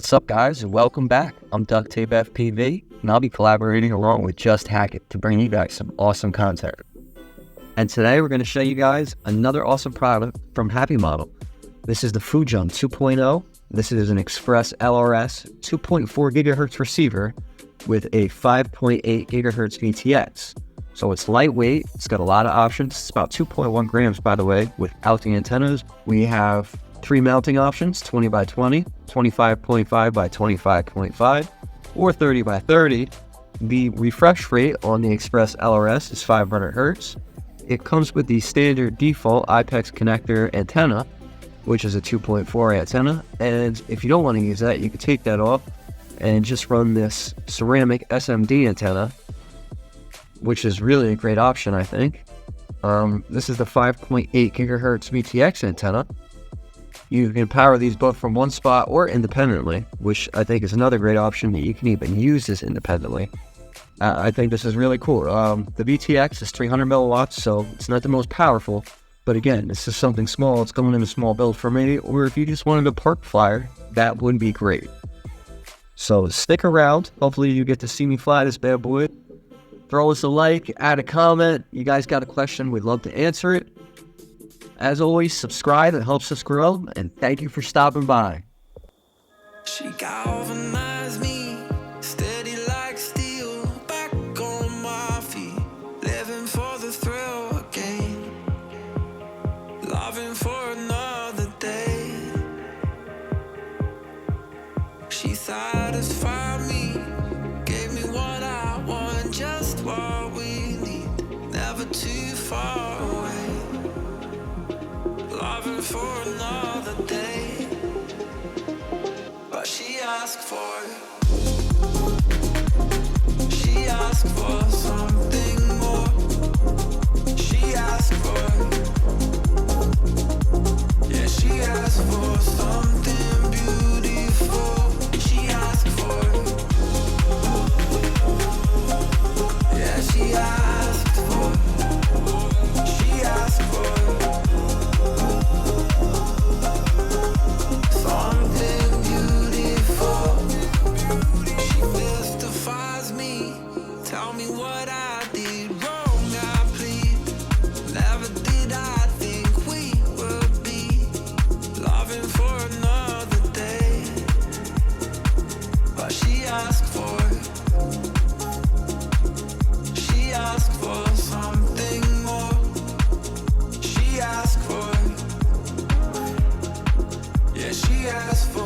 What's up, guys, and welcome back. I'm Duct Tape FPV, and I'll be collaborating along with Just Hack It to bring you guys some awesome content. And today we're going to show you guys another awesome product from Happymodel. This is the Fyujon 2.0. This is an Express LRS 2.4 gigahertz receiver with a 5.8 gigahertz VTX. So it's lightweight, it's got a lot of options. It's about 2.1 grams, by the way, without the antennas. We have 3 mounting options, 20 by 20, 25.5 by 25.5, or 30 by 30. The refresh rate on the Express LRS is 500 Hertz. It comes with the standard default IPEX connector antenna, which is a 2.4 antenna. And if you don't want to use that, you can take that off and just run this ceramic SMD antenna, which is really a great option, I think. This is the 5.8 gigahertz VTX antenna. You can power these both from one spot or independently, which I think is another great option that you can even use this independently. I think this is really cool. The VTX is 300 milliwatts, so it's not the most powerful. But again, this is something small. It's going in a small build for me. Or if you just wanted a park flyer, that would be great. So stick around. Hopefully you get to see me fly this bad boy. Throw us a like, add a comment. You guys got a question, we'd love to answer it. As always, subscribe, it helps us grow, and thank you for stopping by. She galvanized me, steady like steel, back on my feet, living for the thrill again, loving for another day. She satisfied me, gave me what I want, just what we need, never too far away. Loving for another day, but she asked for something more. She asked for, yeah, she asked for something beautiful. She asked for, yeah, she asked for, she asked for something beautiful. She mystifies me. Tell me what I did wrong, I plead. Never did I think we would be loving for another day. But she asked for something more. She asked for, yeah, she asked for